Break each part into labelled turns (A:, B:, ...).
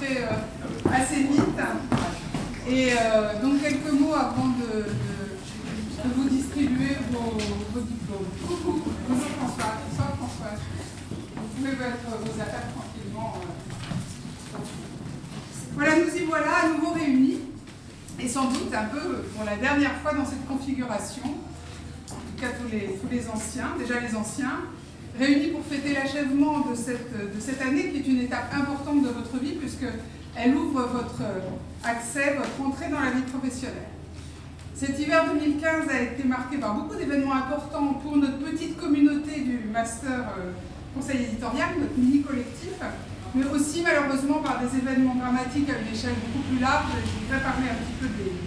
A: fait assez vite. Et donc quelques mots avant de vous distribuer vos diplômes. Bonjour François. Bonsoir François. Vous pouvez mettre vos affaires tranquillement. Voilà, nous y voilà à nouveau réunis. Et sans doute un peu pour la dernière fois dans cette configuration, en tout cas tous les anciens, déjà les anciens, réunis pour fêter l'achèvement de cette année qui est une étape importante de votre vie puisqu'elle ouvre votre accès, votre entrée dans la vie professionnelle. Cet hiver 2015 a été marqué par beaucoup d'événements importants pour notre petite communauté du Master Conseil éditorial, notre mini-collectif, mais aussi malheureusement par des événements dramatiques à une échelle beaucoup plus large. Je voudrais parler un petit peu des deux.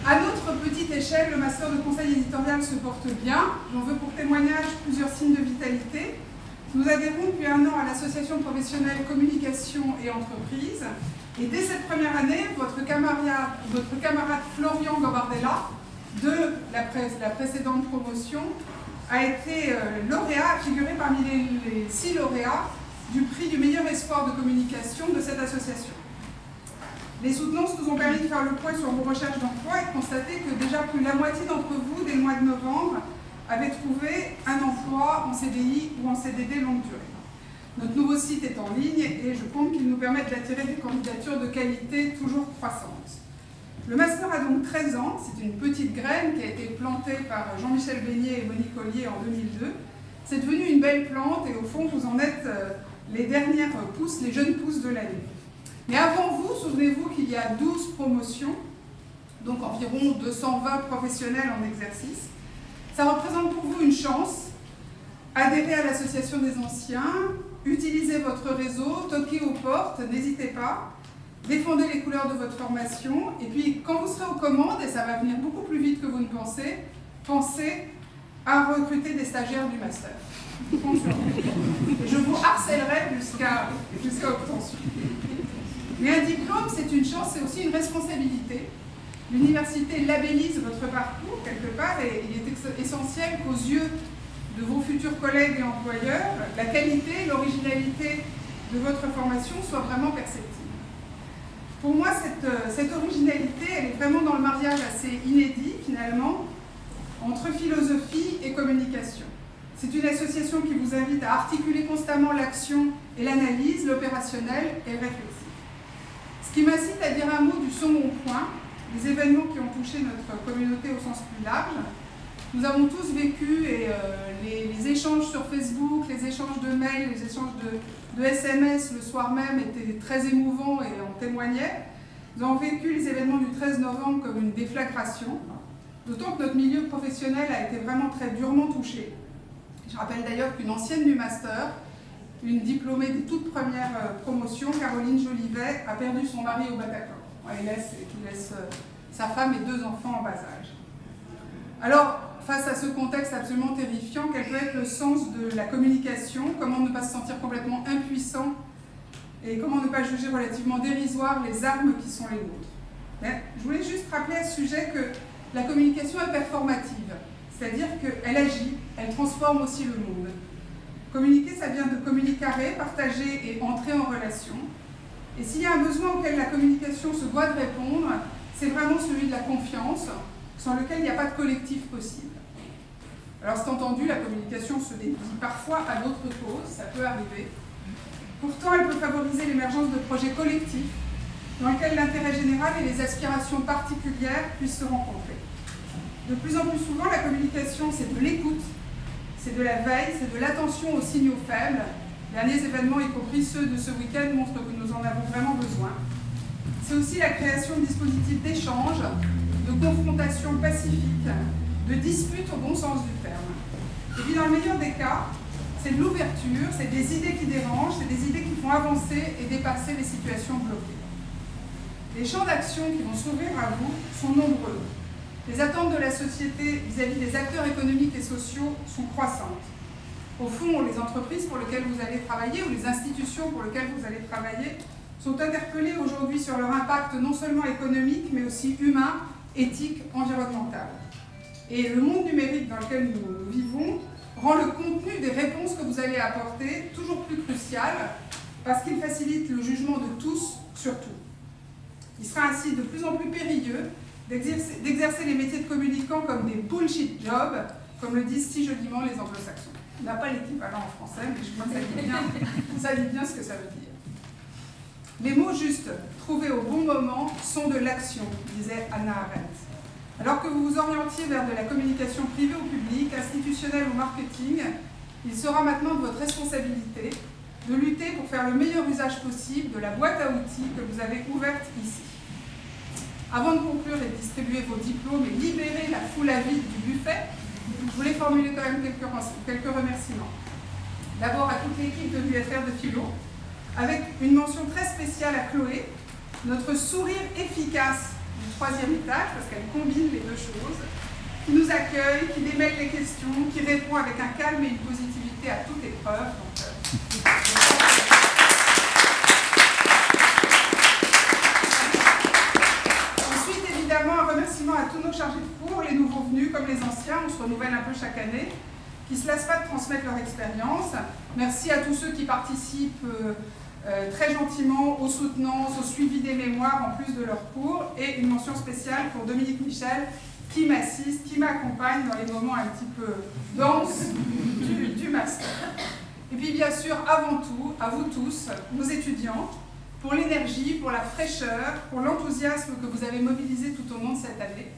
A: À notre petite échelle, le Master de Conseil éditorial se porte bien. J'en veux pour témoignage plusieurs signes de vitalité. Nous adhérons depuis un an à l'association professionnelle Communication et Entreprise. Et dès cette première année, votre camarade Florian Gobardella, de la précédente promotion, a été lauréat, a figuré parmi les 6 lauréats du prix du meilleur espoir de communication de cette association. Les soutenances nous ont permis de faire le point sur vos recherches d'emploi et de constater que déjà plus de la moitié d'entre vous, dès le mois de novembre, avaient trouvé un emploi en CDI ou en CDD longue durée. Notre nouveau site est en ligne et je compte qu'il nous permette d'attirer des candidatures de qualité toujours croissantes. Le Master a donc 13 ans, c'est une petite graine qui a été plantée par Jean-Michel Beignet et Monique Ollier en 2002. C'est devenu une belle plante et au fond vous en êtes les dernières pousses, les jeunes pousses de l'année. Mais avant vous, souvenez-vous qu'il y a 12 promotions, donc environ 220 professionnels en exercice. Ça représente pour vous une chance. Adhérez à l'association des anciens, utilisez votre réseau, toquez aux portes, n'hésitez pas, défendez les couleurs de votre formation, et puis quand vous serez aux commandes, et ça va venir beaucoup plus vite que vous ne pensez, pensez à recruter des stagiaires du master. Et je vous harcèlerai jusqu'à obtention. Mais un diplôme, c'est une chance, c'est aussi une responsabilité. L'université labellise votre parcours quelque part et il est essentiel qu'aux yeux de vos futurs collègues et employeurs, la qualité, l'originalité de votre formation soit vraiment perceptible. Pour moi, cette originalité, elle est vraiment dans le mariage assez inédit, finalement, entre philosophie et communication. C'est une association qui vous invite à articuler constamment l'action et l'analyse, l'opérationnel et le réflexif. Ce qui m'incite à dire un mot du second point, les événements qui ont touché notre communauté au sens plus large. Nous avons tous vécu les échanges sur Facebook, les échanges de mails, les échanges de SMS le soir même étaient très émouvants et en témoignaient. Nous avons vécu les événements du 13 novembre comme une déflagration, d'autant que notre milieu professionnel a été vraiment très durement touché. Je rappelle d'ailleurs qu'une ancienne du Master, une diplômée des toutes premières promotions, Caroline Jolivet, a perdu son mari au Bataclan. Elle laisse sa femme et 2 enfants en bas âge. Alors, face à ce contexte absolument terrifiant, quel peut être le sens de la communication? Comment ne pas se sentir complètement impuissant? Et comment ne pas juger relativement dérisoires les armes qui sont les nôtres? Mais je voulais juste rappeler à ce sujet que la communication est performative, c'est-à-dire qu'elle agit, elle transforme aussi le monde. Communiquer, ça vient de communiquer, partager et entrer en relation. Et s'il y a un besoin auquel la communication se doit de répondre, c'est vraiment celui de la confiance, sans lequel il n'y a pas de collectif possible. Alors c'est entendu, la communication se dédie parfois à d'autres causes, ça peut arriver. Pourtant, elle peut favoriser l'émergence de projets collectifs, dans lesquels l'intérêt général et les aspirations particulières puissent se rencontrer. De plus en plus souvent, la communication, c'est de l'écoute, c'est de la veille, c'est de l'attention aux signaux faibles. Les derniers événements, y compris ceux de ce week-end, montrent que nous en avons vraiment besoin. C'est aussi la création de dispositifs d'échange, de confrontation pacifique, de dispute au bon sens du terme. Et puis dans le meilleur des cas, c'est de l'ouverture, c'est des idées qui dérangent, c'est des idées qui font avancer et dépasser les situations bloquées. Les champs d'action qui vont s'ouvrir à vous sont nombreux. Les attentes de la société vis-à-vis des acteurs économiques et sociaux sont croissantes. Au fond, les entreprises pour lesquelles vous allez travailler ou les institutions pour lesquelles vous allez travailler sont interpellées aujourd'hui sur leur impact non seulement économique, mais aussi humain, éthique, environnemental. Et le monde numérique dans lequel nous vivons rend le contenu des réponses que vous allez apporter toujours plus crucial, parce qu'il facilite le jugement de tous sur tout. Il sera ainsi de plus en plus périlleux d'exercer les métiers de communicants comme des bullshit jobs, comme le disent si joliment les anglo-saxons. On n'a pas l'équivalent en français, mais je crois que ça dit bien ce que ça veut dire. Les mots justes, trouvés au bon moment, sont de l'action, disait Hannah Arendt. Alors que vous vous orientiez vers de la communication privée ou publique, institutionnelle ou marketing, il sera maintenant de votre responsabilité de lutter pour faire le meilleur usage possible de la boîte à outils que vous avez ouverte ici. Avant de conclure et de distribuer vos diplômes et libérer la foule avide du buffet, je voulais formuler quand même quelques remerciements. D'abord à toute l'équipe de l'UFR de Philo, avec une mention très spéciale à Chloé, notre sourire efficace du 3e étage, parce qu'elle combine les deux choses, qui nous accueille, qui démêle les questions, qui répond avec un calme et une positivité à toute épreuve. Ensuite, évidemment, un remerciement à tous nos chargés de cours, les nouveaux venus comme les anciens, on se renouvelle un peu chaque année, qui ne se lassent pas de transmettre leur expérience. Merci à tous ceux qui participent très gentiment aux soutenances, au suivi des mémoires en plus de leurs cours, et une mention spéciale pour Dominique Michel, qui m'assiste, qui m'accompagne dans les moments un petit peu denses du master. Et puis bien sûr, avant tout, à vous tous, nos étudiants, pour l'énergie, pour la fraîcheur, pour l'enthousiasme que vous avez mobilisé tout au long de cette année.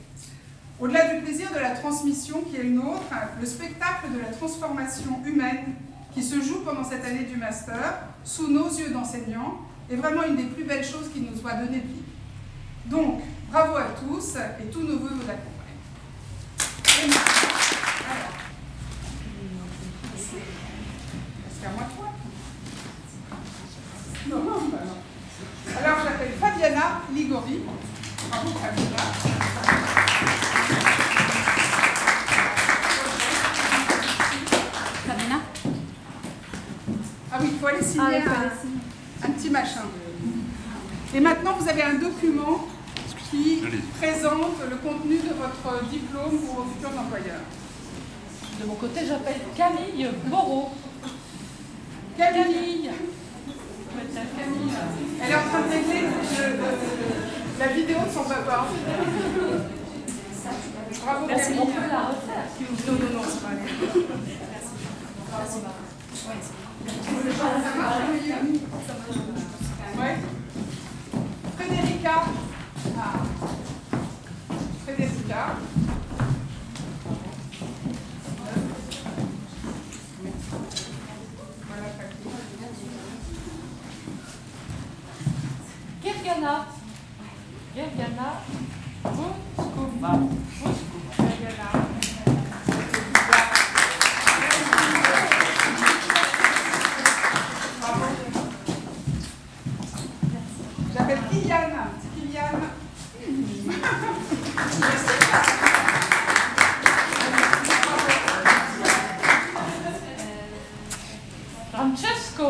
A: Au-delà du plaisir de la transmission qui est le nôtre, le spectacle de la transformation humaine qui se joue pendant cette année du master, sous nos yeux d'enseignants, est vraiment une des plus belles choses qui nous soit donnée de vivre. Donc, bravo à tous et tous nos vœux vous accompagnent. Alors, c'est à moi de toi. Non, non, bah non. Alors, j'appelle Fabiana Ligori. Bravo, Fabiana.
B: Fabiana.
A: Ah oui, il faut aller signer un petit machin. Et maintenant, vous avez un document qui présente le contenu de votre diplôme pour vos futurs employeurs.
B: De mon côté, j'appelle Camille Moreau.
A: Camille. Elle est en train de régler la vidéo de son papa. Bravo,
B: Merci.
A: Camille.
B: On peut la refaire si vous voulez.
A: Non, c'est pas grave. Ouais. Frédérica. Ah. Frédérica. Voilà,
B: Gergana. Gergana Moskova.
A: J'appelle Kylian.
B: Francesco.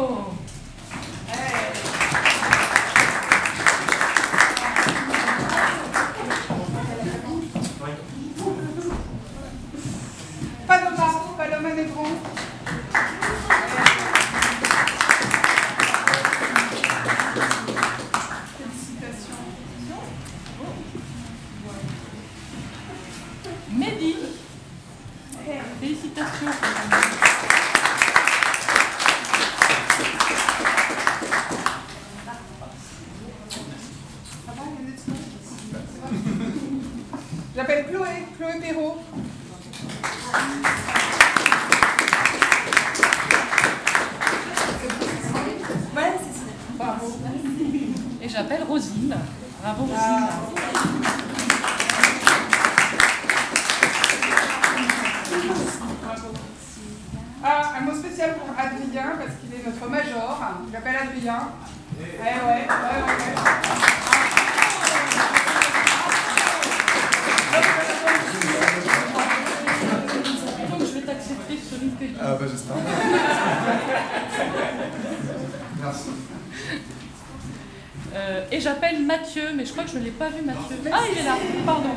A: Paloma Negron. Félicitations.
B: Mehdi. Félicitations.
A: J'appelle Chloé Perrault.
B: Ouais, c'est ça.
A: Bravo.
B: Et j'appelle Rosine. Bravo, Rosine.
A: Ah, un mot spécial pour Adrien, parce qu'il est notre major. Je l'appelle Adrien. Ouais.
B: Donc, je vais t'accepter sur LinkedIn.
C: Ah bah j'espère. Merci.
B: Et j'appelle Mathieu, mais je crois que je ne l'ai pas vu, Mathieu. Ah, il est là, pardon.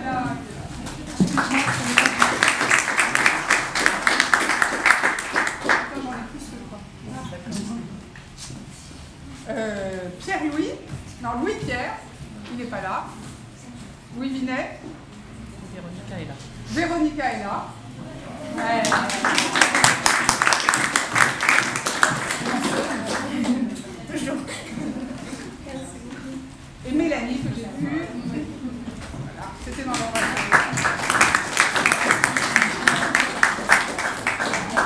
A: Pierre-Louis, non, Louis-Pierre, il n'est pas là. Louis Vinet.
B: Véronica est là.
A: Véronica est là. Ouais. Et Mélanie, que j'ai vue. Voilà, c'était dans l'enregistrement.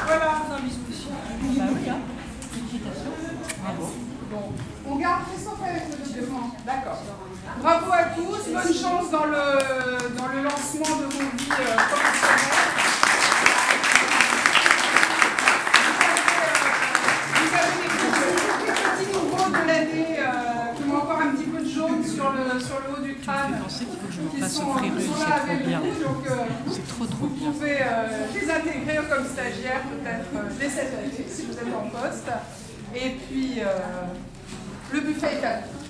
A: Voilà.
B: Bah oui, hein. Félicitations. Bravo.
A: Bon, on garde Christophe avec le document. D'accord. Bravo à tous, bonne chance dans le lancement de vos vies professionnelles. Vous avez les petits nouveaux de l'année qui ont encore un petit peu de jaune sur le haut du crâne.
B: Je pensais qu'il faut que je me fasse
A: Qui
B: offrir une,
A: sont
B: c'est
A: là
B: trop
A: avec
B: bien.
A: vous, donc
B: C'est trop
A: vous
B: bien.
A: pouvez les intégrer comme stagiaires peut-être dès cette année si vous êtes en poste. Et puis le buffet est à vous.